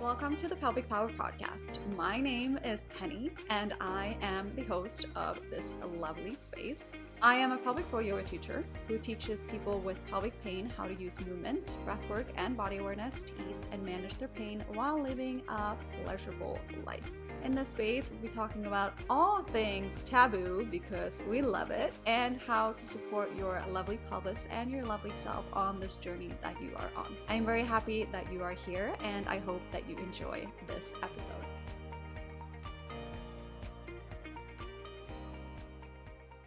welcome to the Pelvic Power Podcast. My name is Penny, and I am the host of this lovely space. I am a pelvic floor yoga teacher who teaches people with pelvic pain how to use movement, breathwork, and body awareness to ease and manage their pain while living a pleasurable life. In this space, we'll be talking about all things taboo because we love it, and how to support your lovely pelvis and your lovely self on this journey that you are on. I'm very happy that you are here, and I hope that you enjoy this episode.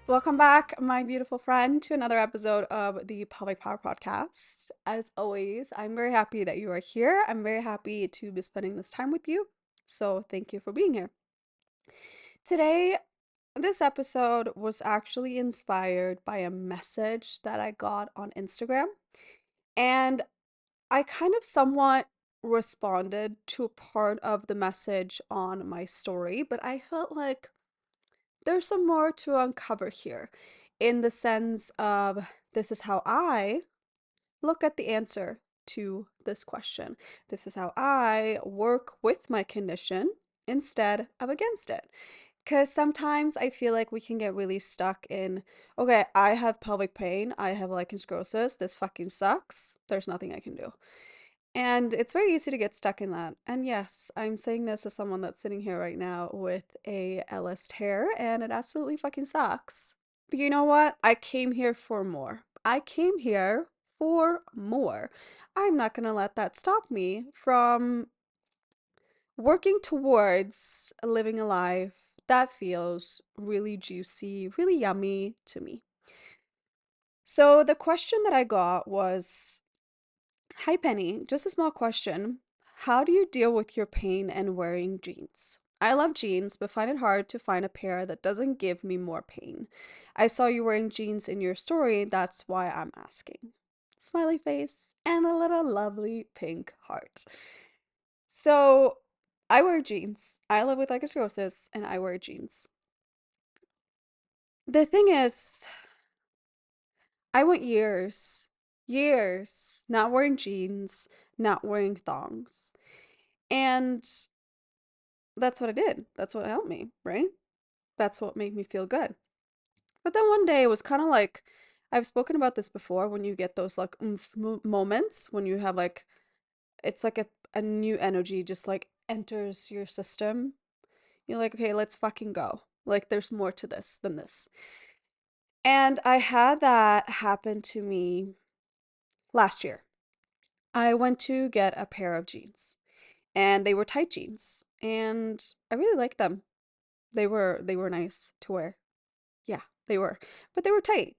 Welcome back, my beautiful friend, to another episode of the Pelvic Power Podcast. As always, I'm very happy that you are here. I'm very happy to be spending this time with you. So thank you for being here. Today, this episode was actually inspired by a message that I got on Instagram. And I kind of somewhat responded to a part of the message on my story, but I felt like there's some more to uncover here, in the sense of this is how I look at the answer to this question. This is how I work with my condition instead of against it. Because sometimes I feel like we can get really stuck in, okay, I have pelvic pain, I have lichen sclerosis, this fucking sucks, there's nothing I can do. And it's very easy to get stuck in that. And yes, I'm saying this as someone that's sitting here right now with a LS tear, and it absolutely fucking sucks. But you know what? I came here for more. I came here for more. I'm not gonna let that stop me from working towards living a life that feels really juicy, really yummy to me. So the question that I got was, hi Penny, just a small question. How do you deal with your pain and wearing jeans? I love jeans, but find it hard to find a pair that doesn't give me more pain. I saw you wearing jeans in your story, that's why I'm asking. Smiley face and a little lovely pink heart. So I wear jeans. I live with lichen sclerosis and I wear jeans. The thing is, I went years not wearing jeans, not wearing thongs. And that's what I did. That's what helped me, right? That's what made me feel good. But then one day it was kind of like, I've spoken about this before, when you get those like moments, when you have like, it's like a new energy just like enters your system. You're like, okay, let's fucking go. Like, there's more to this than this. And I had that happen to me last year. I went to get a pair of jeans, and they were tight jeans, and I really liked them. They were nice to wear. Yeah, they were. But they were tight.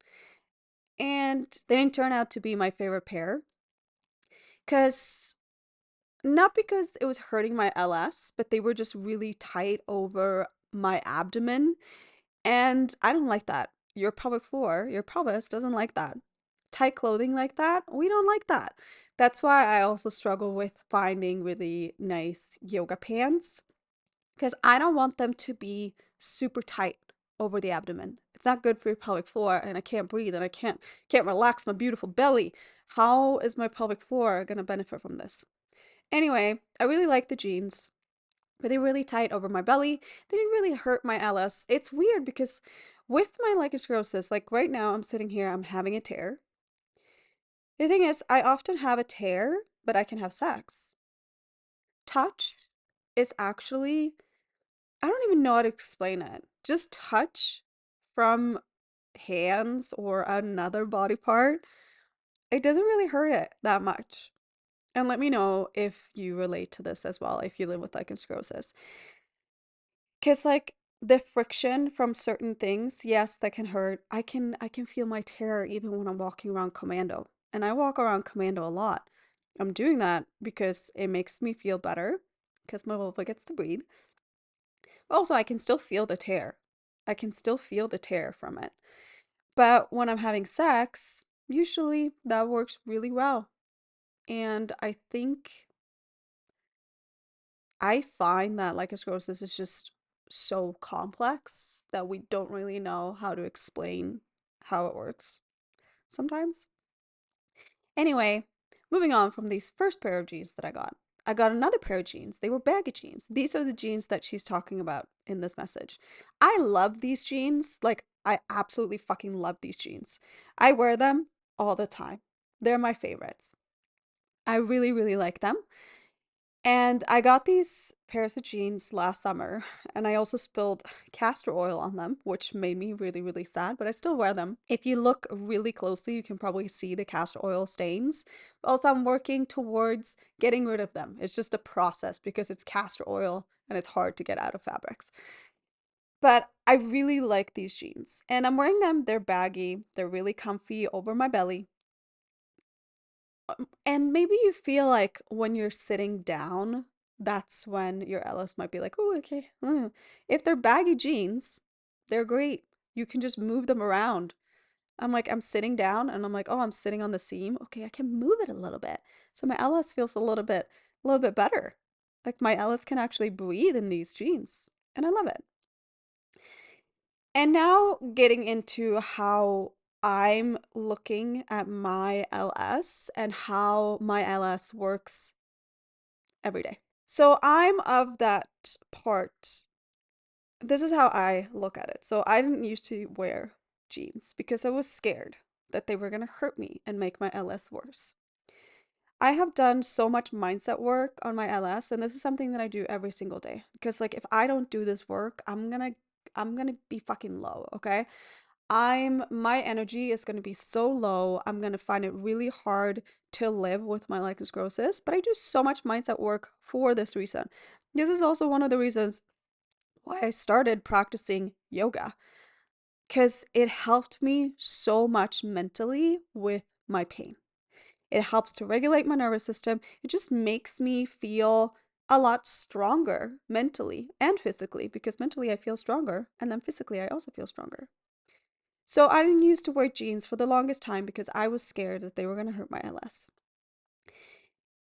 And they didn't turn out to be my favorite pair, cuz not because it was hurting my LS, but they were just really tight over my abdomen, and I don't like that. Your pelvic floor, your pelvis doesn't like that. Tight clothing like that, we don't like that. That's why I also struggle with finding really nice yoga pants, because I don't want them to be super tight over the abdomen. It's not good for your pelvic floor, and I can't breathe, and I can't relax my beautiful belly. How is my pelvic floor gonna benefit from this? Anyway, I really like the jeans, but they were really tight over my belly. They didn't really hurt my LS. It's weird because with my lichen sclerosis, like right now I'm sitting here, I'm having a tear. The thing is, I often have a tear, but I can have sex. Touch is actually, I don't even know how to explain it. Just touch from hands or another body part, it doesn't really hurt it that much. And let me know if you relate to this as well, if you live with lichen sclerosis. Because like the friction from certain things, yes, that can hurt. I can feel my tear even when I'm walking around commando. And I walk around commando a lot. I'm doing that because it makes me feel better, because my vulva gets to breathe. Also, I can still feel the tear. I can still feel the tear from it. But when I'm having sex, usually that works really well. And I find that lichen sclerosis is just so complex that we don't really know how to explain how it works sometimes. Anyway, moving on from these first pair of jeans that I got. I got another pair of jeans. They were baggy jeans. These are the jeans that she's talking about in this message. I love these jeans. Like, I absolutely fucking love these jeans. I wear them all the time. They're my favorites. I really, really like them. And I got these pairs of jeans last summer, and I also spilled castor oil on them, which made me really, really sad, but I still wear them. If you look really closely, you can probably see the castor oil stains. Also, I'm working towards getting rid of them. It's just a process because it's castor oil and it's hard to get out of fabrics. But I really like these jeans, and I'm wearing them. They're baggy, they're really comfy over my belly. And maybe you feel like when you're sitting down, that's when your Ellis might be like, oh, okay. If they're baggy jeans, they're great. You can just move them around. I'm like, I'm sitting down and I'm like, oh, I'm sitting on the seam. Okay, I can move it a little bit. So my Ellis feels a little bit better. Like my Ellis can actually breathe in these jeans. And I love it. And now getting into how I'm looking at my LS and how my LS works every day. So I'm of that part. This is how I look at it. So I didn't used to wear jeans because I was scared that they were going to hurt me and make my LS worse. I have done so much mindset work on my LS, and this is something that I do every single day because like if I don't do this work, I'm going to be fucking low, okay? My energy is going to be so low. I'm going to find it really hard to live with my life sclerosis, but I do so much mindset work for this reason. This is also one of the reasons why I started practicing yoga because it helped me so much mentally with my pain. It helps to regulate my nervous system. It just makes me feel a lot stronger mentally and physically because mentally I feel stronger and then physically I also feel stronger. So I didn't used to wear jeans for the longest time because I was scared that they were going to hurt my LS.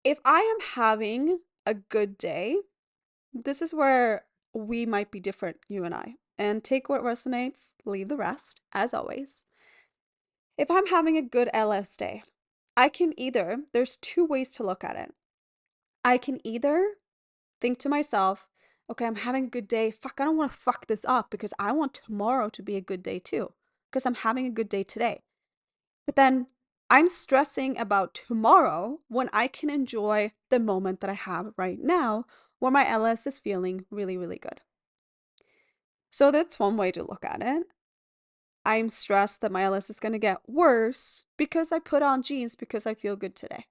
If I am having a good day, this is where we might be different, you and I. And take what resonates, leave the rest, as always. If I'm having a good LS day, there's two ways to look at it. I can either think to myself, okay, I'm having a good day. Fuck, I don't want to fuck this up because I want tomorrow to be a good day too. Because I'm having a good day today. But then I'm stressing about tomorrow when I can enjoy the moment that I have right now where my LS is feeling really, really good. So that's one way to look at it. I'm stressed that my LS is going to get worse because I put on jeans because I feel good today.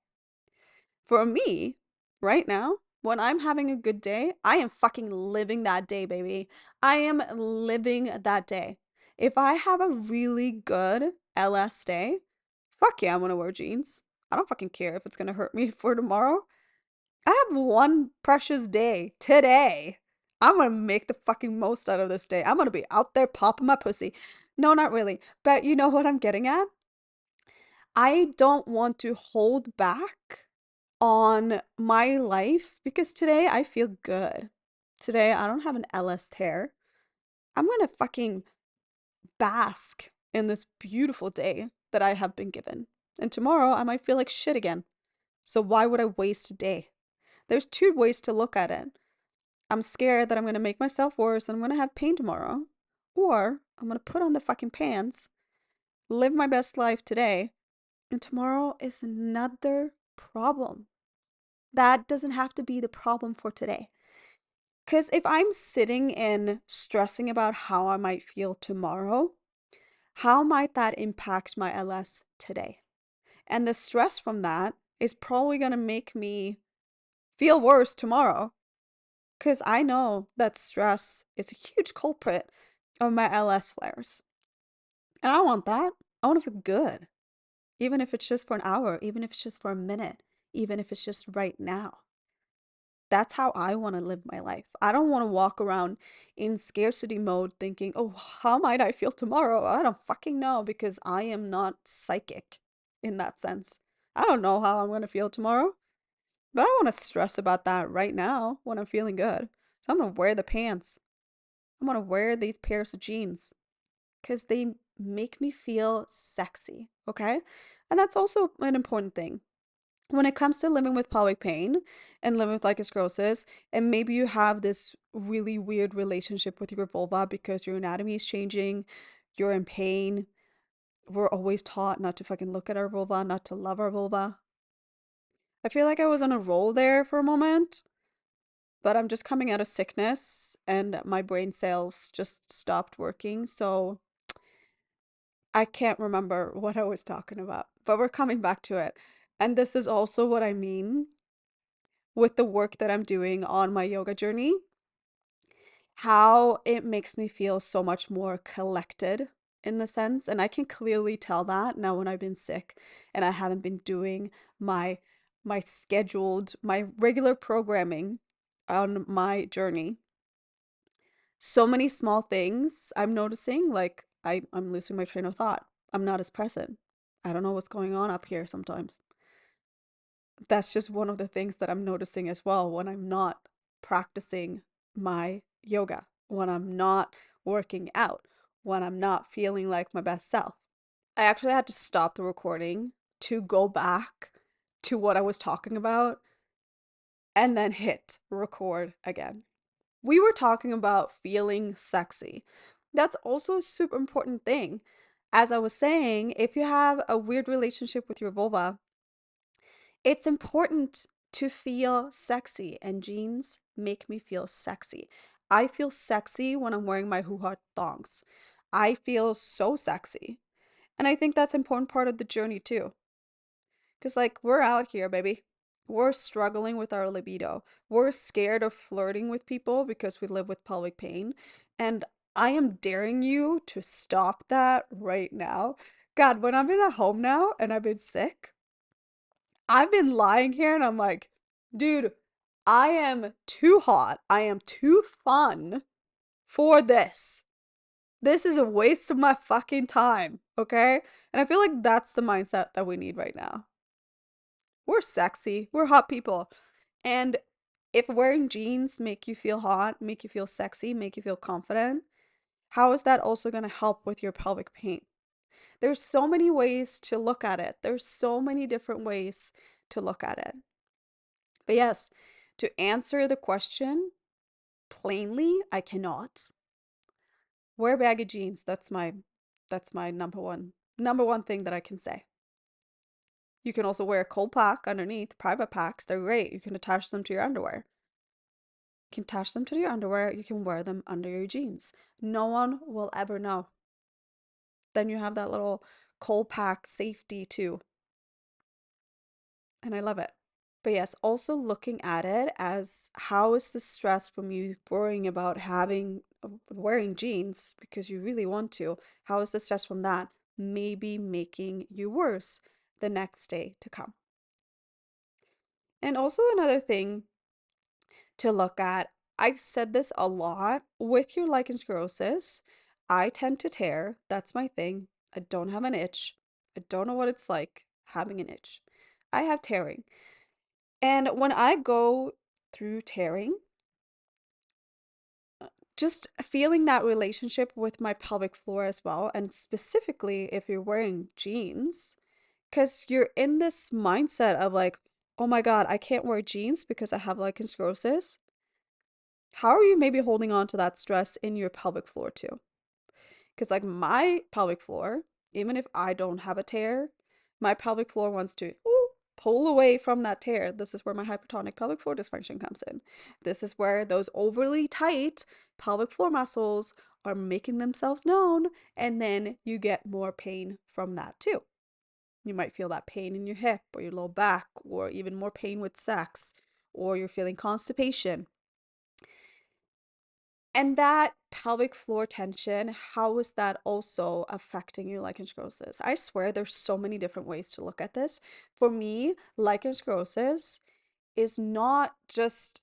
For me, right now, when I'm having a good day, I am fucking living that day, baby. I am living that day. If I have a really good LS day, fuck yeah, I'm gonna wear jeans. I don't fucking care if it's gonna hurt me for tomorrow. I have one precious day today. I'm gonna make the fucking most out of this day. I'm gonna be out there popping my pussy. No, not really. But you know what I'm getting at? I don't want to hold back on my life because today I feel good. Today I don't have an LS tear. I'm gonna fucking bask in this beautiful day that I have been given. And tomorrow I might feel like shit again. So why would I waste a day? There's two ways to look at it. I'm scared that I'm gonna make myself worse and I'm gonna have pain tomorrow. Or I'm gonna put on the fucking pants, live my best life today, and tomorrow is another problem. That doesn't have to be the problem for today. Because if I'm sitting and stressing about how I might feel tomorrow, how might that impact my LS today? And the stress from that is probably going to make me feel worse tomorrow. Because I know that stress is a huge culprit of my LS flares. And I want that. I want to feel good. Even if it's just for an hour, even if it's just for a minute, even if it's just right now. That's how I want to live my life. I don't want to walk around in scarcity mode thinking, oh, how might I feel tomorrow? I don't fucking know because I am not psychic in that sense. I don't know how I'm going to feel tomorrow, but I don't want to stress about that right now when I'm feeling good. So I'm going to wear the pants. I'm going to wear these pairs of jeans because they make me feel sexy, okay? And that's also an important thing. when it comes to living with pelvic pain and living with lichen sclerosis, and maybe you have this really weird relationship with your vulva because your anatomy is changing, you're in pain. We're always taught not to fucking look at our vulva, not to love our vulva. I feel like I was on a roll there for a moment, but I'm just coming out of sickness and my brain cells just stopped working. So I can't remember what I was talking about, but we're coming back to it. And this is also what I mean with the work that I'm doing on my yoga journey, how it makes me feel so much more collected in the sense. And I can clearly tell that now when I've been sick and I haven't been doing my my regular programming on my journey. So many small things I'm noticing, like I'm losing my train of thought. I'm not as present. I don't know what's going on up here sometimes. That's just one of the things that I'm noticing as well when I'm not practicing my yoga, when I'm not working out, when I'm not feeling like my best self. I actually had to stop the recording to go back to what I was talking about and then hit record again. We were talking about feeling sexy. That's also a super important thing. As I was saying, if you have a weird relationship with your vulva, it's important to feel sexy, and jeans make me feel sexy. I feel sexy when I'm wearing my hoo-ha thongs. I feel so sexy. And I think that's an important part of the journey too. Because, like, we're out here, baby. We're struggling with our libido. We're scared of flirting with people because we live with pelvic pain. And I am daring you to stop that right now. God, when I've been at home now and I've been sick, I've been lying here and I'm like, dude, I am too hot. I am too fun for this. This is a waste of my fucking time, okay? And I feel like that's the mindset that we need right now. We're sexy. We're hot people. And if wearing jeans make you feel hot, make you feel sexy, make you feel confident, how is that also going to help with your pelvic pain? There's so many ways to look at it. There's so many different ways to look at it. But yes, to answer the question plainly, I cannot. Wear baggy jeans. That's my number one thing that I can say. You can also wear a cold pack underneath, private packs. They're great. You can attach them to your underwear. You can attach them to your underwear. You can wear them under your jeans. No one will ever know. Then you have that little cold pack safety too. And I love it. But yes, also looking at it as how is the stress from you worrying about having wearing jeans because you really want to, how is the stress from that maybe making you worse the next day to come? And also another thing to look at, I've said this a lot with your lichen sclerosis. I tend to tear. That's my thing. I don't have an itch. I don't know what it's like having an itch. I have tearing. And when I go through tearing, just feeling that relationship with my pelvic floor as well, and specifically if you're wearing jeans, because you're in this mindset of like, oh my God, I can't wear jeans because I have lichen sclerosis. How are you maybe holding on to that stress in your pelvic floor too? Because, like, my pelvic floor, even if I don't have a tear, my pelvic floor wants to pull away from that tear. This is where my hypertonic pelvic floor dysfunction comes in. This is where those overly tight pelvic floor muscles are making themselves known, and then you get more pain from that too. You might feel that pain in your hip or your low back, or even more pain with sex, or you're feeling constipation. And that pelvic floor tension, how is that also affecting your lichen sclerosis? I swear there's so many different ways to look at this. For me, lichen sclerosis is not just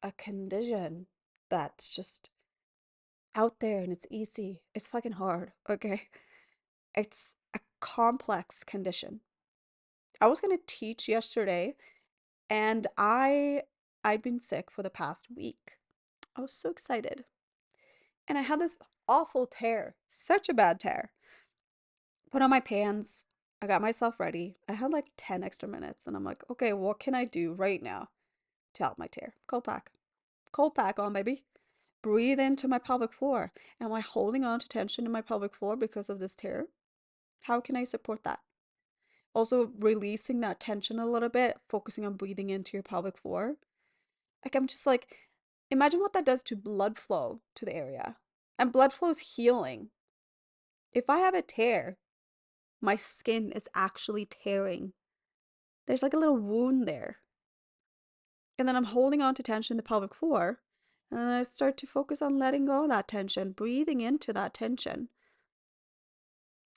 a condition that's just out there and it's easy. It's fucking hard, okay? It's a complex condition. I was gonna teach yesterday and I'd been sick for the past week. I was so excited. And I had this awful tear, such a bad tear. Put on my pants. I got myself ready. I had like 10 extra minutes and I'm like, okay, what can I do right now to help my tear? Cold pack. Cold pack on, baby. Breathe into my pelvic floor. Am I holding on to tension in my pelvic floor because of this tear? How can I support that? Also, releasing that tension a little bit, focusing on breathing into your pelvic floor. Like, I'm just like, imagine what that does to blood flow to the area. And blood flow is healing. If I have a tear, my skin is actually tearing. There's like a little wound there. And then I'm holding on to tension in the pelvic floor. And then I start to focus on letting go of that tension, breathing into that tension.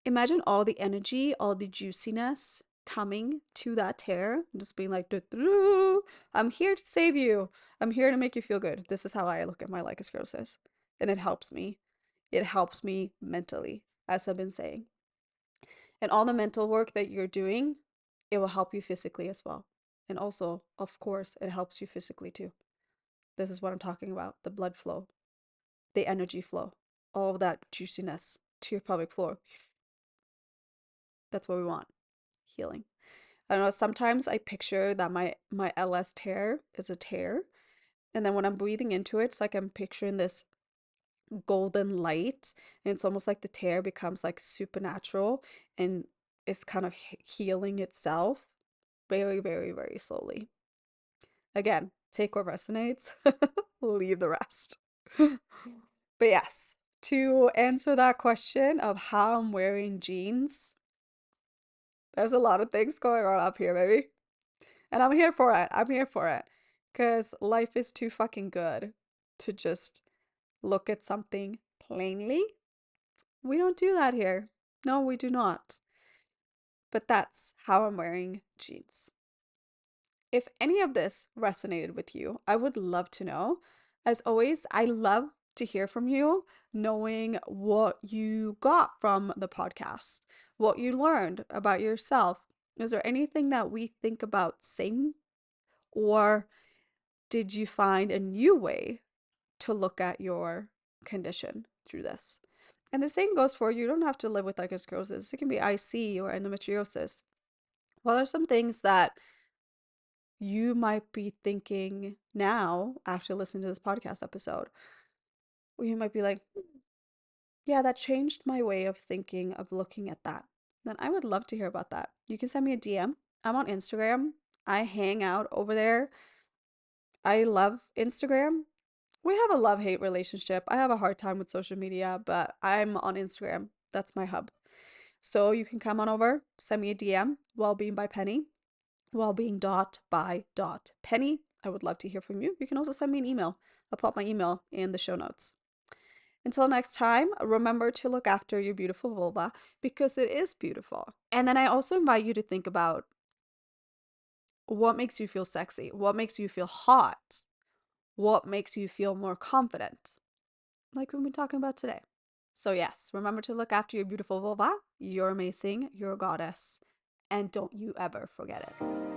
Imagine all the energy, all the juiciness coming to that tear, just being like, I'm here to save you. I'm here to make you feel good. This is how I look at my lycosclerosis. And it helps me. It helps me mentally, as I've been saying. And all the mental work that you're doing, it will help you physically as well. And also, of course, it helps you physically too. This is what I'm talking about, the blood flow, the energy flow, all of that juiciness to your pelvic floor. That's what we want. Healing. I don't know, sometimes I picture that my LS tear is a tear. And then when I'm breathing into it, it's like I'm picturing this golden light. And it's almost like the tear becomes like supernatural and it's kind of healing itself very, very, very slowly. Again, take what resonates, leave the rest. But yes, to answer that question of how I'm wearing jeans, there's a lot of things going on up here, baby. And I'm here for it. I'm here for it. Because life is too fucking good to just look at something plainly. We don't do that here. No, we do not. But that's how I'm wearing jeans. If any of this resonated with you, I would love to know. As always, I love to hear from you, knowing what you got from the podcast, what you learned about yourself. Is there anything that we think about same, or did you find a new way to look at your condition through this? And the same goes for you don't have to live with sclerosis. It can be IC or endometriosis. Well, there's some things that you might be thinking now after listening to this podcast episode, where you might be like, yeah, that changed my way of thinking, of looking at that. Then I would love to hear about that. You can send me a DM. I'm on Instagram. I hang out over there. I love Instagram. We have a love-hate relationship. I have a hard time with social media, but I'm on Instagram. That's my hub. So you can come on over, send me a DM, Wellbeing by Penny, wellbeing dot by dot penny. I would love to hear from you. You can also send me an email. I'll pop my email in the show notes. Until next time, remember to look after your beautiful vulva because it is beautiful. And then I also invite you to think about what makes you feel sexy, what makes you feel hot, what makes you feel more confident, like we've been talking about today. So, yes, remember to look after your beautiful vulva. You're amazing, you're a goddess, and don't you ever forget it.